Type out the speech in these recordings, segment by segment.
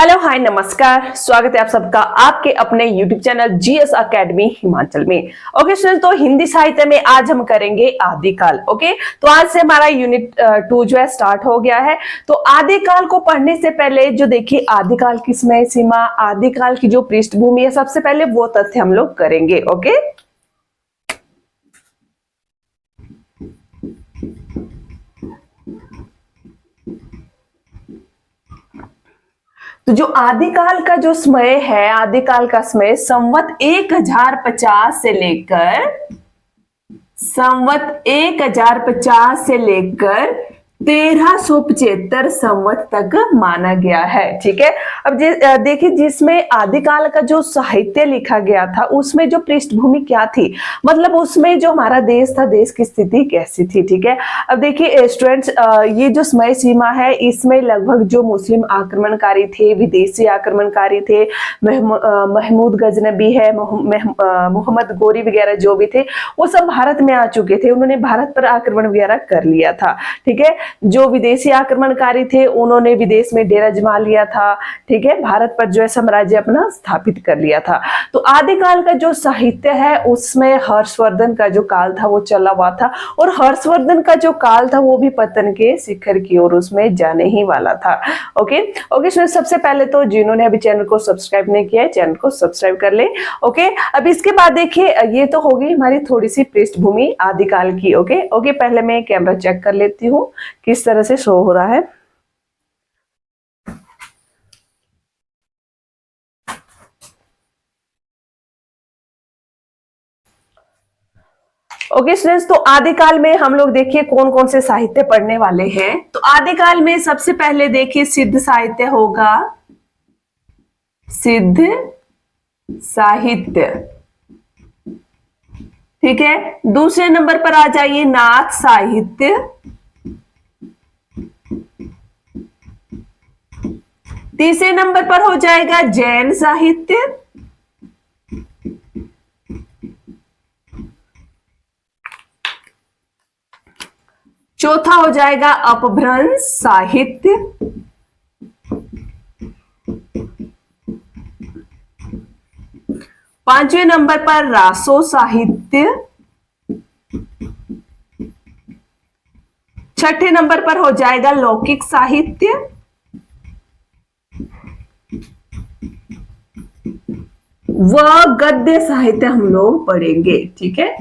Hello hi नमस्कार, स्वागत है आप सबका आपके अपने YouTube channel GS academy Himachal में। ओके स्टूडेंट, तो हिंदी साहित्य में आज हम करेंगे आदिकाल। ओके, तो आज से हमारा यूनिट 2 जो है स्टार्ट हो गया है। तो आदिकाल को पढ़ने से पहले जो देखिए आदिकाल की समय सीमा, आदिकाल की जो पृष्ठभूमि है, सबसे पहले वो तथ्य हम लोग करेंगे। ओके, तो जो आदिकाल का जो समय है, आदिकाल का समय संवत 1050 से लेकर 1375 संवत तक माना गया है। ठीक है, अब देखिए जिसमें आदिकाल का जो साहित्य लिखा गया था उसमें जो पृष्ठभूमि क्या थी, मतलब उसमें जो हमारा देश था, देश की स्थिति कैसी थी। ठीक है, अब देखिए स्टूडेंट्स, ये जो समय सीमा है इसमें लगभग जो मुस्लिम आक्रमणकारी थे, विदेशी आक्रमणकारी थे, महमूद गजनबी है, मोहम्मद गोरी वगैरह जो भी थे वो सब भारत में आ चुके थे। उन्होंने भारत पर आक्रमण वगैरह कर लिया था। ठीक है, जो विदेशी आक्रमणकारी थे उन्होंने विदेश में डेरा जमा लिया था। ठीक है, भारत पर जो है साम्राज्य अपना स्थापित कर लिया था। तो आदिकाल का जो साहित्य है उसमें हर्षवर्धन का जो काल था वो चला हुआ था, और हर्षवर्धन का जो काल था वो भी पतन के शिखर की ओर उसमें जाने ही वाला था। ओके ओके, सबसे पहले तो जिन्होंने अभी चैनल को सब्सक्राइब नहीं किया है चैनल को सब्सक्राइब कर ले। ओके, अब इसके बाद देखिए ये तो होगी हमारी थोड़ी सी पृष्ठभूमि आदिकाल की। ओके ओके, पहले मैं कैमरा चेक कर लेती हूँ किस तरह से शो हो रहा है। ओके स्टूडेंट्स, तो आदिकाल में हम लोग देखिए कौन कौन से साहित्य पढ़ने वाले हैं। तो आदिकाल में सबसे पहले देखिए सिद्ध साहित्य होगा, सिद्ध साहित्य। ठीक है, दूसरे नंबर पर आ जाइए नाथ साहित्य, तीसरे नंबर पर हो जाएगा जैन साहित्य, चौथा हो जाएगा अपभ्रंश साहित्य, पांचवें नंबर पर रासो साहित्य, छठे नंबर पर हो जाएगा लौकिक साहित्य, व गद्य साहित्य हम लोग पढ़ेंगे। ठीक है,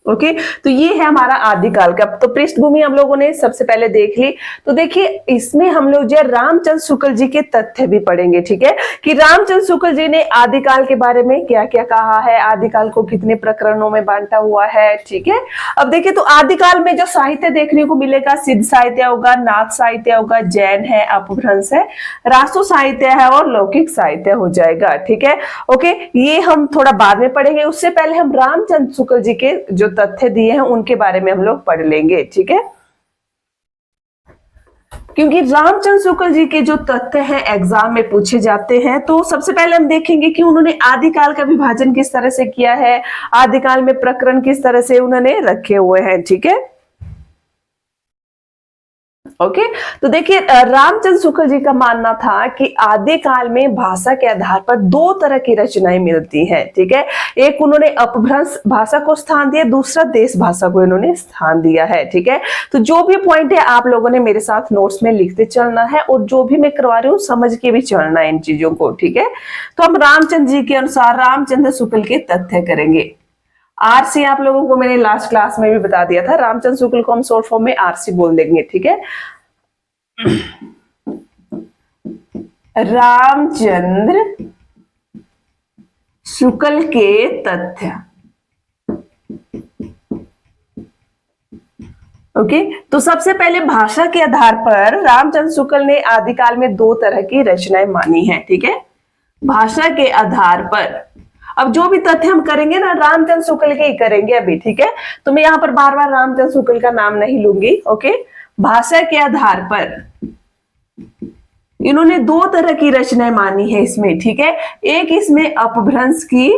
ओके तो ये है हमारा आदिकाल का। तो पृष्ठभूमि हम लोगों ने सबसे पहले देख ली। तो देखिए इसमें हम लोग जो रामचंद्र शुक्ल जी के तथ्य भी पढ़ेंगे। ठीक है, कि रामचंद्र शुक्ल जी ने आदिकाल के बारे में क्या क्या कहा है, आदिकाल को कितने प्रकरणों में बांटा हुआ है। ठीक है, अब देखिए तो आदिकाल में जो साहित्य देखने को मिलेगा, सिद्ध साहित्य होगा, नाथ साहित्य होगा, जैन है, अपभ्रंश है, रासो साहित्य है और लौकिक साहित्य हो जाएगा। ठीक है, ओके ये हम थोड़ा बाद में पढ़ेंगे। उससे पहले हम रामचंद्र शुक्ल जी के जो तथ्य दिए हैं उनके बारे में हम लोग पढ़ लेंगे। ठीक है, क्योंकि रामचंद्र शुक्ल जी के जो तथ्य हैं एग्जाम में पूछे जाते हैं। तो सबसे पहले हम देखेंगे कि उन्होंने आदिकाल का विभाजन किस तरह से किया है, आदिकाल में प्रकरण किस तरह से उन्होंने रखे हुए हैं। ठीक है, ओके तो देखिए रामचंद्र शुक्ल जी का मानना था कि आदिकाल में भाषा के आधार पर दो तरह की रचनाएं मिलती हैं। ठीक है, एक उन्होंने अपभ्रंश भाषा को स्थान दिया, दूसरा देश भाषा को इन्होंने स्थान दिया है। ठीक है, तो जो भी पॉइंट है आप लोगों ने मेरे साथ नोट्स में लिखते चलना है, और जो भी मैं करवा रही हूँ समझ के भी चलना है इन चीजों को। ठीक है, तो हम रामचंद्र जी के अनुसार रामचंद्र शुक्ल के तथ्य करेंगे। आरसी आप लोगों को मैंने लास्ट क्लास में भी बता दिया था, रामचंद्र शुक्ल को हम शॉर्ट फॉर्म में आरसी बोल देंगे। ठीक है, रामचंद्र शुक्ल के तथ्य। ओके तो सबसे पहले भाषा के आधार पर रामचंद्र शुक्ल ने आदिकाल में दो तरह की रचनाएं मानी है। ठीक है, भाषा के आधार पर अब जो भी तथ्य हम करेंगे ना रामचंद्र शुक्ल के ही करेंगे अभी। ठीक है, तो मैं यहां पर बार बार रामचंद्र शुक्ल का नाम नहीं लूंगी। ओके, भाषा के आधार पर इन्होंने दो तरह की रचनाएं मानी है इसमें। ठीक है, एक इसमें अपभ्रंश की,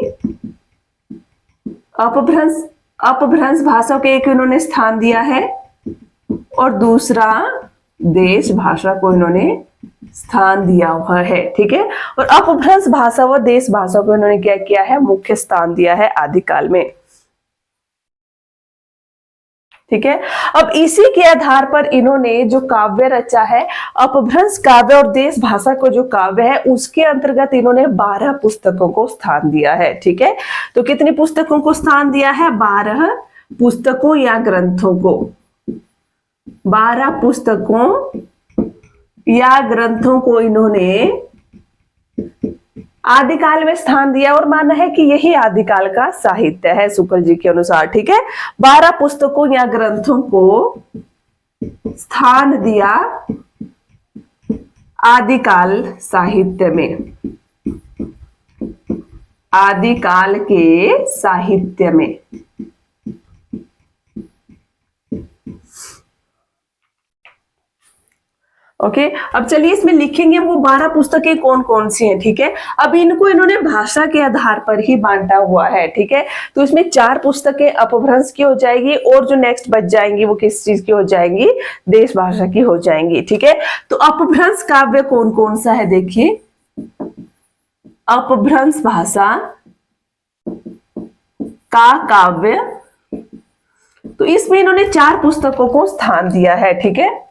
अपभ्रंश भाषा के एक इन्होंने स्थान दिया है, और दूसरा देश भाषा को इन्होंने स्थान दिया हुआ है, ठीक है। और अपभ्रंश भाषा व देश भाषा को इन्होंने क्या किया है, मुख्य स्थान दिया है आदिकाल में, ठीक है। अब इसी के आधार पर इन्होंने जो काव्य रचा है, अपभ्रंश काव्य और देश भाषा को जो काव्य है उसके अंतर्गत इन्होंने 12 पुस्तकों को स्थान दिया है, ठीक है। तो कितनी पुस्तकों को स्थान दिया है, 12 पुस्तकों या ग्रंथों को, 12 पुस्तकों या ग्रंथों को इन्होंने आदिकाल में स्थान दिया और माना है कि यही आदिकाल का साहित्य है शुक्ल जी के अनुसार, ठीक है। 12 पुस्तकों या ग्रंथों को स्थान दिया आदिकाल साहित्य में, आदिकाल के साहित्य में। ओके, अब चलिए इसमें लिखेंगे वो 12 पुस्तकें कौन कौन सी हैं, ठीक है। अब इनको इन्होंने भाषा के आधार पर ही बांटा हुआ है, ठीक है। तो इसमें 4 पुस्तकें अपभ्रंश की हो जाएगी और जो नेक्स्ट बच जाएंगी वो किस चीज की हो जाएंगी, देश भाषा की हो जाएंगी, ठीक है। तो अपभ्रंश काव्य कौन कौन सा है, देखिए अपभ्रंश भाषा का काव्य, तो इसमें इन्होंने 4 पुस्तकों को स्थान दिया है, ठीक है।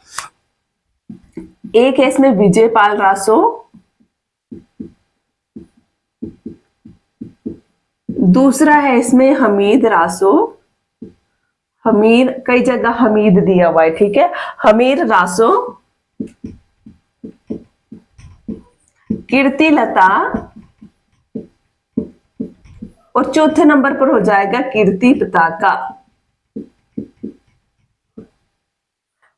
एक है इसमें विजयपाल रासो, दूसरा है इसमें हमीद रासो, हमीर कई जगह हमीद दिया हुआ है, ठीक है, हमीर रासो, कीर्तिलता और चौथे नंबर पर हो जाएगा कीर्ति पताका।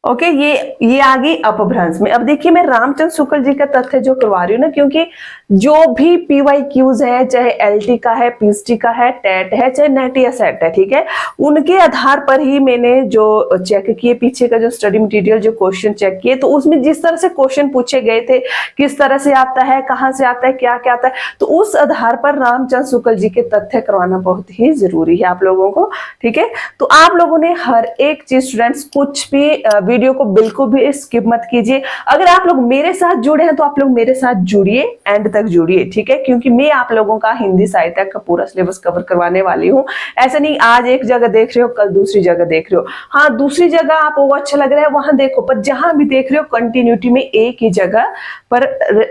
ओके, ये आ गई अपभ्रंश में। अब देखिए मैं रामचंद्र शुक्ल जी का तथ्य जो करवा रही हूँ ना, क्योंकि जो भी PYQs है, चाहे LT का है, PST का है, टेट है, चाहे नेट या सेट है, ठीक है, उनके आधार पर ही मैंने जो चेक किए पीछे का जो स्टडी मटेरियल जो क्वेश्चन चेक किए, तो उसमें जिस तरह से क्वेश्चन पूछे गए थे, किस तरह से आता है, कहाँ से आता है, क्या क्या आता है, तो उस आधार पर रामचंद्र शुक्ल जी के तथ्य करवाना बहुत ही जरूरी है आप लोगों को, ठीक है। तो आप लोगों ने हर एक चीज स्टूडेंट्स, कुछ भी वीडियो को बिल्कुल भी स्किप मत कीजिए। अगर आप लोग मेरे साथ जुड़े हैं तो आप लोग मेरे साथ जुड़िए, एंड तक जुड़िए, ठीक है, क्योंकि मैं आप लोगों का हिंदी साहित्य का पूरा सिलेबस कवर करवाने वाली हूँ। ऐसा नहीं आज एक जगह देख रहे हो कल दूसरी जगह देख रहे हो, हाँ दूसरी जगह आपको अच्छा लग रहा है वहां देखो, पर जहां भी देख रहे हो कंटिन्यूटी में एक ही जगह पर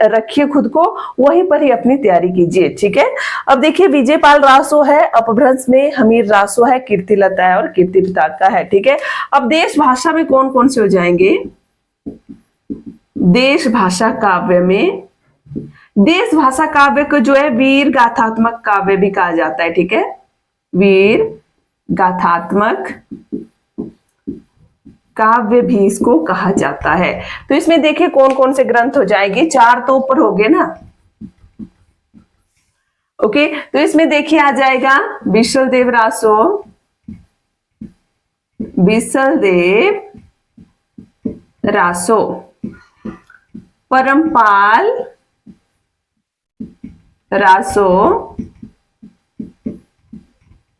रखिए खुद को, वहीं पर ही अपनी तैयारी कीजिए, ठीक है। अब देखिए विजयपाल रासो है, अपभ्रंश में हमीर रासो है, कीर्तिलता है और कीर्ति पताका है, ठीक है। अब देश भाषा में कौन कौन से हो जाएंगे, देश भाषा काव्य में, देश भाषा काव्य को जो है वीर गाथात्मक काव्य भी कहा जाता है, ठीक है, वीर गाथात्मक काव्य भी इसको कहा जाता है। तो इसमें देखिए कौन कौन से ग्रंथ हो जाएंगे, 4 तो ऊपर हो गए ना, ओके। तो इसमें देखिए आ जाएगा विशल देव रासो, विशल देव रासो, परमपाल रासो,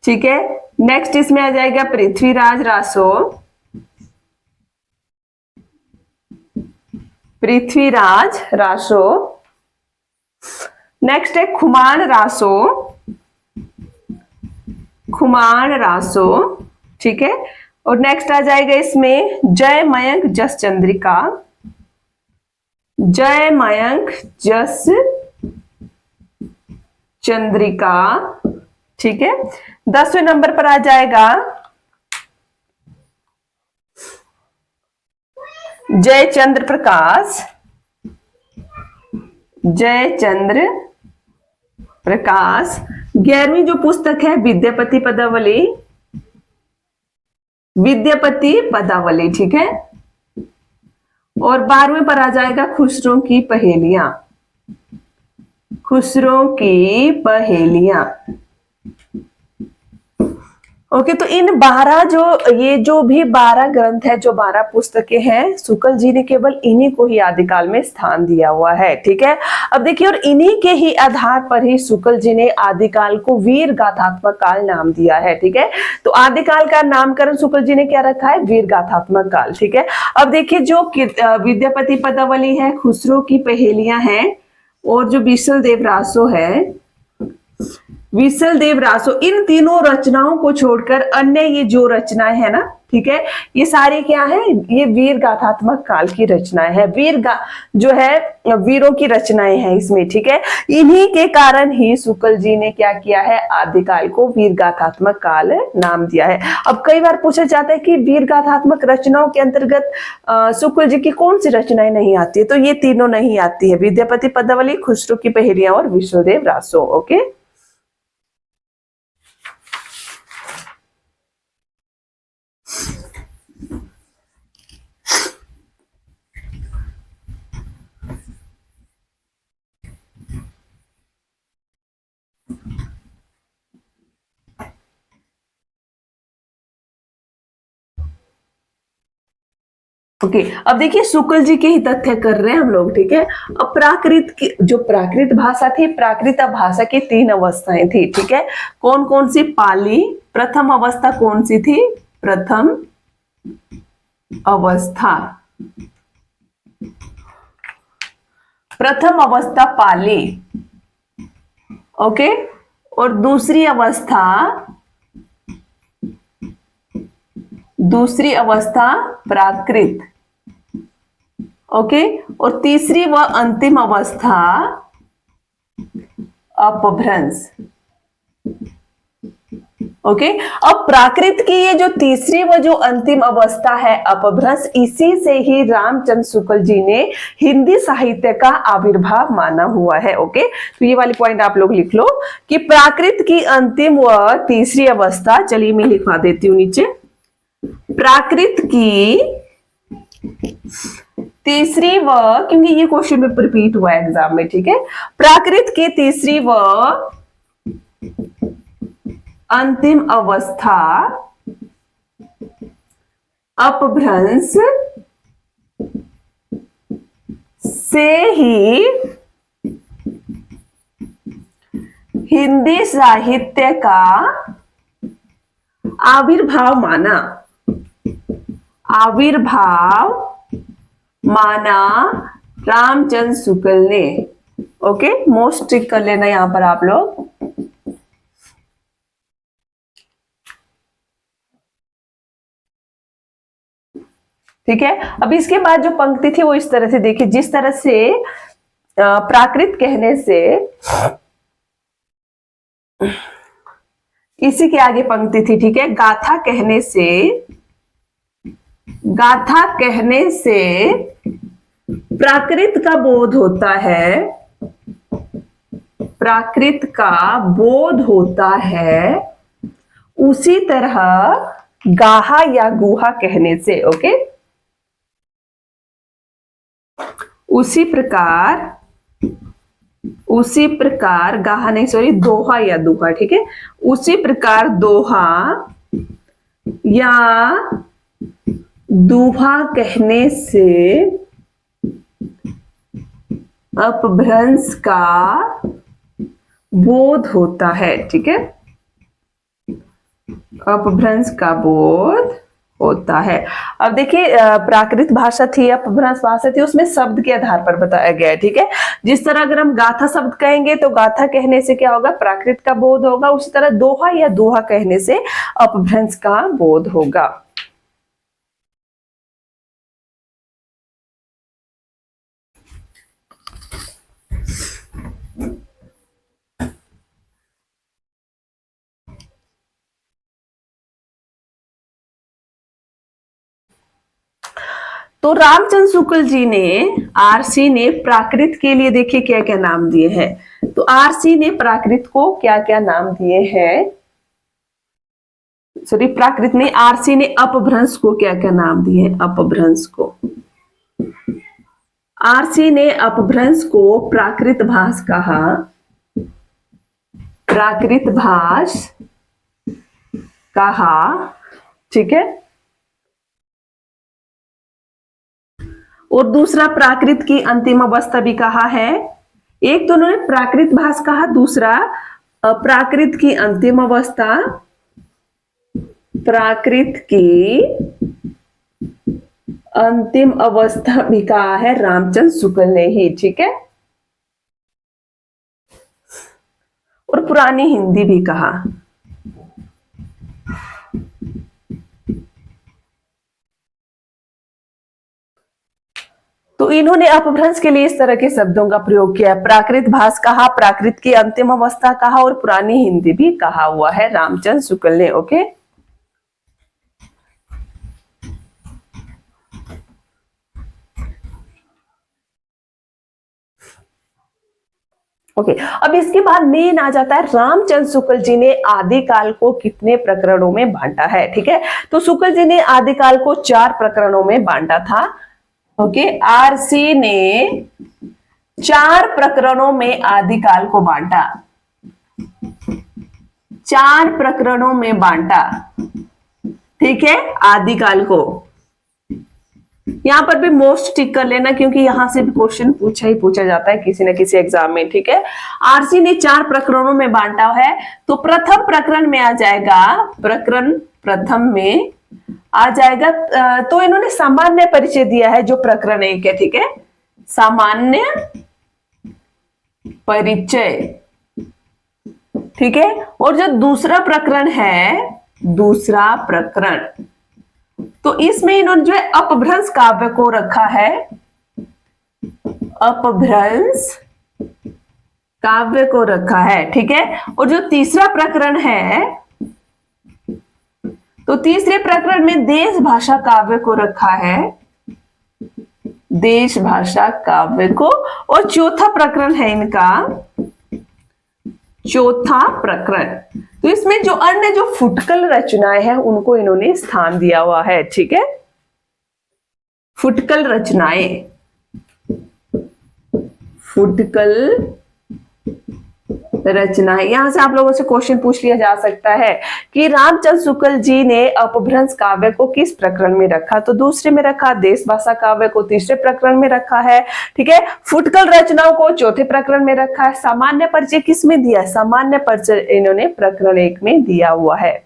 ठीक है। नेक्स्ट इसमें आ जाएगा पृथ्वीराज रासो, पृथ्वीराज रासो, नेक्स्ट है खुमान रासो, खुमान रासो, ठीक है। और नेक्स्ट आ जाएगा इसमें जय मयंक जस चंद्रिका, जय मयंक जस चंद्रिका, ठीक है। 10वें नंबर पर आ जाएगा जय चंद्र प्रकाश, जय चंद्र प्रकाश। 11वीं जो पुस्तक है विद्यापति पदावली, विद्यापति पदावली, ठीक है। और 12वें पर आ जाएगा खुसरो की पहेलियां, खुसरो की पहेलियां। ओके, तो इन 12 ये जो भी 12 ग्रंथ है, जो 12 पुस्तकें हैं, शुक्ल जी ने केवल इन्हीं को ही आदिकाल में स्थान दिया हुआ है। ठीक है, अब देखिए, और इन्हीं के ही आधार पर ही शुक्ल जी ने आदिकाल को वीर गाथात्मक काल नाम दिया है। ठीक है, तो आदिकाल का नामकरण शुक्ल जी ने क्या रखा है? वीर गाथात्मक काल। ठीक है, अब देखिए, जो विद्यापति पदावली है, खुसरो की पहेलियां हैं, और जो विशल देव रासो है, विशल देव रासो, इन तीनों रचनाओं को छोड़कर अन्य ये जो रचनाएं है ना, ठीक है, ये सारी क्या है? ये वीर गाथात्मक काल की रचनाएं है। जो है वीरों की रचनाएं हैं इसमें। ठीक है, इन्हीं के कारण ही शुक्ल जी ने क्या किया है? आदिकाल को वीर गाथात्मक काल नाम दिया है। अब कई बार पूछा जाता है कि वीर गाथात्मक रचनाओं के अंतर्गत शुक्ल जी की कौन सी रचनाएं नहीं आती है? तो ये तीनों नहीं आती है, विद्यापति पदावली, खुसरो की पहेलियां और विश्वदेव रासो। ओके, ओके, अब देखिए, शुक्ल जी के ही तथ्य कर रहे हैं हम लोग। ठीक है, अब प्राकृत की जो प्राकृत भाषा थी, प्राकृत भाषा की 3 अवस्थाएं थी। ठीक है, कौन कौन सी? पाली। प्रथम अवस्था कौन सी थी? प्रथम अवस्था, प्रथम अवस्था पाली। ओके, और दूसरी अवस्था प्राकृत। ओके, और तीसरी व अंतिम अवस्था अपभ्रंश। ओके, अब प्राकृत की ये जो तीसरी व जो अंतिम अवस्था है अपभ्रंश, इसी से ही रामचंद्र शुक्ल जी ने हिंदी साहित्य का आविर्भाव माना हुआ है। ओके, तो ये वाली पॉइंट आप लोग लिख लो कि प्राकृत की अंतिम व तीसरी अवस्था, चलिए मैं लिखवा देती हूं नीचे, प्राकृत की तीसरी व, क्योंकि ये क्वेश्चन में रिपीट हुआ है एग्जाम में। ठीक है, प्राकृत की तीसरी व अंतिम अवस्था अपभ्रंश से ही हिंदी साहित्य का आविर्भाव माना रामचंद्र शुक्ल ने। ओके, मोस्ट टिक कर लेना यहां पर आप लोग। ठीक है, अब इसके बाद जो पंक्ति थी वो इस तरह से देखिए, जिस तरह से प्राकृत कहने से, इसी के आगे पंक्ति थी। ठीक है, गाथा कहने से प्राकृत का बोध होता है, प्राकृत का बोध होता है, उसी तरह गाहा या गुहा कहने से। ओके, उसी प्रकार गाहा नहीं, सॉरी, दोहा या दुहा। ठीक है, उसी प्रकार दोहा या दुहा कहने से अपभ्रंश का बोध होता है। ठीक है, अपभ्रंश का बोध होता है। अब देखिए, प्राकृत भाषा थी, अपभ्रंश भाषा थी, उसमें शब्द के आधार पर बताया गया है। ठीक है, जिस तरह अगर हम गाथा शब्द कहेंगे तो गाथा कहने से क्या होगा? प्राकृत का बोध होगा, उसी तरह दोहा या दोहा कहने से अपभ्रंश का बोध होगा। तो रामचंद्र शुक्ल जी ने, आरसी ने प्राकृत के लिए देखिए क्या क्या नाम दिए हैं। तो आरसी ने प्राकृत को क्या क्या नाम दिए हैं? सॉरी, प्राकृत ने, आरसी ने अपभ्रंश को क्या क्या नाम दिए हैं? अपभ्रंश को, आरसी ने अपभ्रंश को प्राकृत भाष कहा, प्राकृत भाष कहा, ठीक है। और दूसरा प्राकृत की अंतिम अवस्था भी कहा है। एक तो उन्होंने प्राकृत भास कहा, दूसरा प्राकृत की अंतिम अवस्था, प्राकृत की अंतिम अवस्था भी कहा है रामचंद्र शुक्ल ने ही, ठीक है। और पुरानी हिंदी भी कहा। तो इन्होंने अपभ्रंश के लिए इस तरह के शब्दों का प्रयोग किया है। प्राकृत भास कहा, प्राकृत की अंतिम अवस्था कहा और पुरानी हिंदी भी कहा हुआ है रामचंद्र शुक्ल ने। ओके ओके अब इसके बाद मेन आ जाता है रामचंद्र शुक्ल जी ने आदिकाल को कितने प्रकरणों में बांटा है, ठीक है। तो शुक्ल जी ने आदिकाल को 4 प्रकरणों में बांटा था। ओके आरसी ने 4 प्रकरणों में आदिकाल को बांटा, 4 प्रकरणों में बांटा, ठीक है, आदिकाल को। यहां पर भी मोस्ट टिक कर लेना क्योंकि यहां से भी क्वेश्चन पूछा जाता है किसी न किसी एग्जाम में, ठीक है। आरसी ने 4 प्रकरणों में बांटा है। तो प्रथम प्रकरण में आ जाएगा, प्रकरण प्रथम में आ जाएगा, तो इन्होंने सामान्य परिचय दिया है जो प्रकरण 1 है, ठीक है, सामान्य परिचय, ठीक है। और जो दूसरा प्रकरण है, दूसरा प्रकरण, तो इसमें इन्होंने जो है अपभ्रंश काव्य को रखा है, अपभ्रंश काव्य को रखा है, ठीक है। और जो तीसरा प्रकरण है, तो तीसरे प्रकरण में देश भाषा काव्य को रखा है, देश भाषा काव्य को। और चौथा प्रकरण है इनका, चौथा प्रकरण, तो इसमें जो अन्य जो फुटकल रचनाएं हैं उनको इन्होंने स्थान दिया हुआ है, ठीक है। फुटकल रचनाएं, फुटकल रचनाएं, यहां से आप लोगों से क्वेश्चन पूछ लिया जा सकता है कि रामचंद्र शुक्ल जी ने अपभ्रंश काव्य को किस प्रकरण में रखा, तो दूसरे में रखा, देश भाषा काव्य को तीसरे प्रकरण में रखा है, ठीक है। फुटकल रचनाओं को चौथे प्रकरण में रखा है। सामान्य परिचय किस में दिया है, सामान्य परिचय इन्होंने प्रकरण 1 में दिया हुआ है।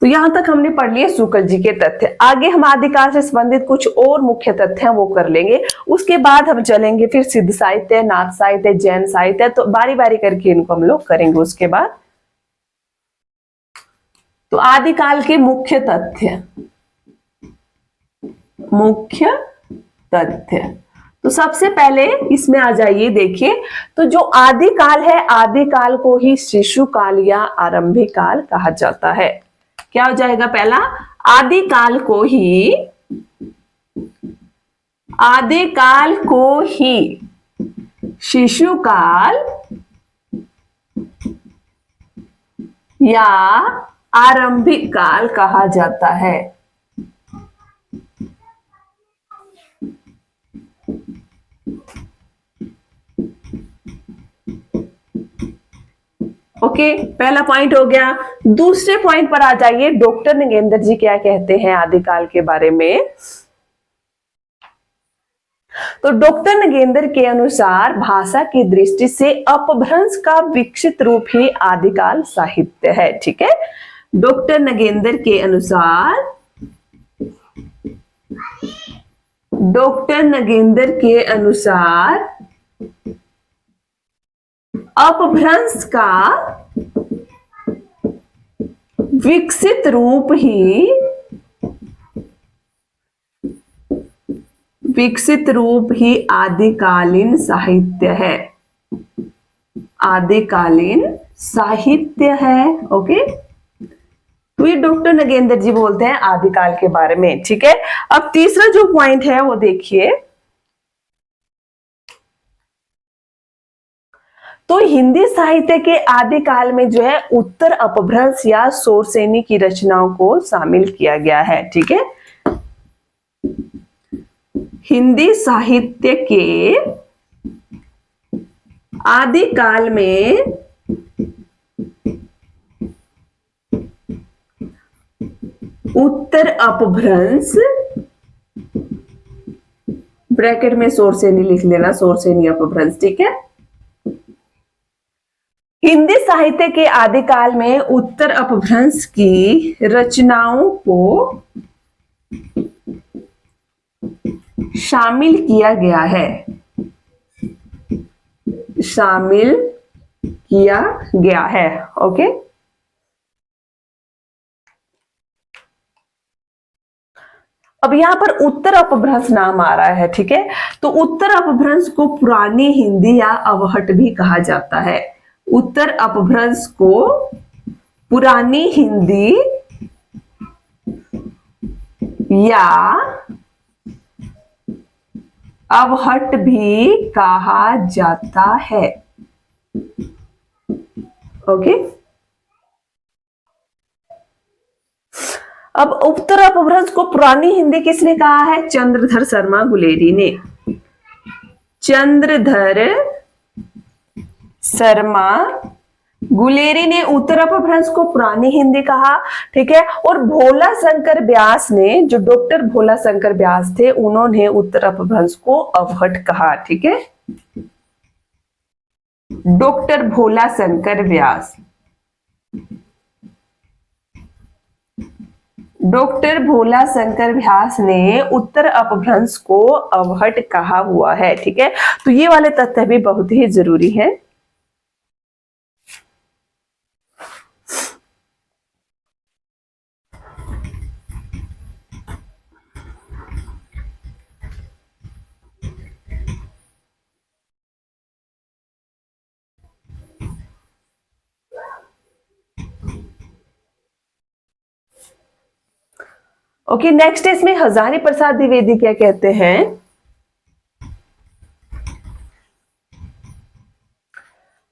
तो यहां तक हमने पढ़ लिए शुक्ल जी के तथ्य। आगे हम आदिकाल से संबंधित कुछ और मुख्य तथ्य हैं वो कर लेंगे। उसके बाद हम चलेंगे फिर सिद्ध साहित्य, नाथ साहित्य, जैन साहित्य, तो बारी बारी करके इनको हम लोग करेंगे उसके बाद। तो आदिकाल के मुख्य तथ्य, मुख्य तथ्य, तो सबसे पहले इसमें आ जाइए, देखिए, तो जो आदिकाल है, आदिकाल को ही शिशु काल या आरंभिक काल कहा जाता है। क्या हो जाएगा पहला, आदिकाल को ही, आदिकाल को ही शिशु काल या आरंभिक काल कहा जाता है। ओके पहला पॉइंट हो गया। दूसरे पॉइंट पर आ जाइए, डॉक्टर नगेंद्र जी क्या कहते हैं आदिकाल के बारे में। तो डॉक्टर नगेंद्र के अनुसार भाषा की दृष्टि से अपभ्रंश का विकसित रूप ही आदिकाल साहित्य है, ठीक है। डॉक्टर नगेंद्र के अनुसार, डॉक्टर नगेंद्र के अनुसार अपभ्रंश का विकसित रूप ही, विकसित रूप ही आदिकालीन साहित्य है, आदिकालीन साहित्य है। ओके तो ये डॉक्टर नगेंद्र जी बोलते हैं आदिकाल के बारे में, ठीक है। अब तीसरा जो पॉइंट है वो देखिए, तो हिंदी साहित्य के आदिकाल में जो है उत्तर अपभ्रंश या शोरसेनी की रचनाओं को शामिल किया गया है, ठीक है। हिंदी साहित्य के आदिकाल में उत्तर अपभ्रंश, ब्रैकेट में शोर से नहीं लिख लेना, शोर से नहीं अपभ्रंश, ठीक है। हिंदी साहित्य के आदिकाल में उत्तर अपभ्रंश की रचनाओं को शामिल किया गया है, शामिल किया गया है। ओके, अब यहां पर उत्तर अपभ्रंश नाम आ रहा है, ठीक है। तो उत्तर अपभ्रंश को पुरानी हिंदी या अवहट भी कहा जाता है। उत्तर अपभ्रंश को पुरानी हिंदी या अवहट भी कहा जाता है। ओके, अब उत्तर अपभ्रंश को पुरानी हिंदी किसने कहा है? चंद्रधर शर्मा गुलेरी ने। चंद्रधर शर्मा गुलेरी ने उत्तर अपभ्रंश को पुरानी हिंदी कहा, ठीक है। और भोला शंकर व्यास ने, जो डॉक्टर भोला शंकर व्यास थे, उन्होंने उत्तर अपभ्रंश को अवहट कहा, ठीक है। डॉक्टर भोला शंकर व्यास, डॉक्टर भोला शंकर व्यास ने उत्तर अपभ्रंश को अवहट कहा हुआ है, ठीक है। तो ये वाले तथ्य भी बहुत ही जरूरी है। ओके, नेक्स्ट इसमें हजारी प्रसाद द्विवेदी क्या कहते हैं?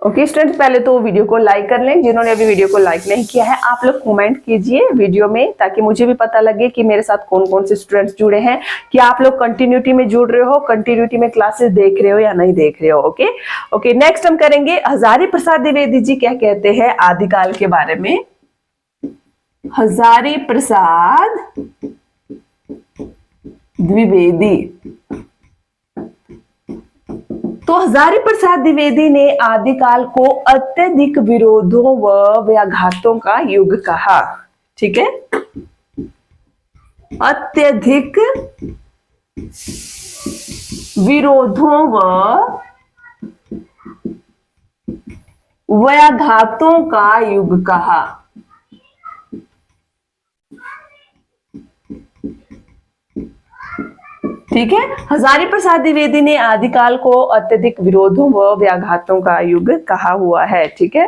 ओके स्टूडेंट्स, पहले तो वीडियो को लाइक कर लें। जिन्होंने अभी वीडियो को लाइक नहीं किया है, आप लोग कमेंट कीजिए वीडियो में, ताकि मुझे भी पता लगे कि मेरे साथ कौन कौन से स्टूडेंट्स जुड़े हैं, कि आप लोग कंटिन्यूटी में जुड़ रहे हो, कंटिन्यूटी में क्लासेस देख रहे हो या नहीं देख रहे हो। ओके ओके, नेक्स्ट हम करेंगे हजारी प्रसाद द्विवेदी जी क्या कहते हैं आदिकाल के बारे में। हजारी प्रसाद द्विवेदी, तो हजारी प्रसाद द्विवेदी ने आदिकाल को अत्यधिक विरोधों व व्याघातों का युग कहा, ठीक है। अत्यधिक विरोधों व व्याघातों का युग कहा। ठीक है, हजारी प्रसाद द्विवेदी ने आदिकाल को अत्यधिक विरोधों व व्याघातों का युग कहा हुआ है, ठीक है।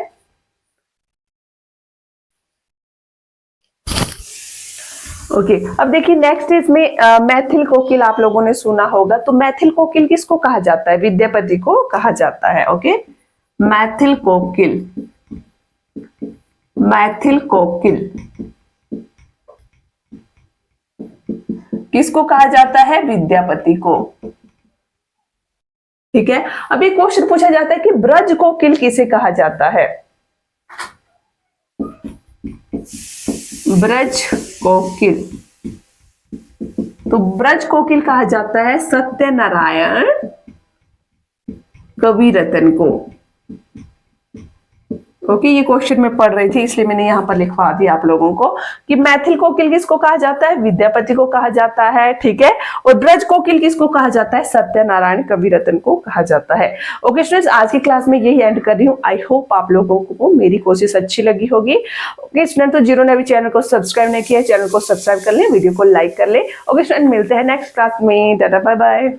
ओके, अब देखिए नेक्स्ट इसमें मैथिल कोकिल आप लोगों ने सुना होगा। तो मैथिल कोकिल किसको कहा जाता है? विद्यापति को कहा जाता है। ओके, मैथिल कोकिल, मैथिल कोकिल किसको कहा जाता है? विद्यापति को, ठीक है। अभी क्वेश्चन पूछा जाता है कि ब्रज कोकिल किसे कहा जाता है? ब्रज कोकिल, तो ब्रज कोकिल कहा जाता है सत्यनारायण कविरत्न को। ओके, ये क्वेश्चन में पढ़ रही थी इसलिए मैंने यहां पर लिखवा दिया आप लोगों को कि मैथिल कोकिल किसको कहा जाता है? विद्यापति को कहा जाता है, ठीक है। और ब्रज कोकिल किसको कहा जाता है? सत्यनारायण कविरत्न को कहा जाता है। ओके स्टूडेंट्स, आज की क्लास में यही एंड कर रही हूँ। आई होप आप लोगों को मेरी कोशिश अच्छी लगी होगी। ओके स्टूडेंट, तो जिन्होंने अभी चैनल को सब्सक्राइब नहीं किया, चैनल को सब्सक्राइब कर ले, वीडियो को लाइक कर ले। ओके स्टूडेंट, मिलते हैं नेक्स्ट क्लास में। Tata bye bye.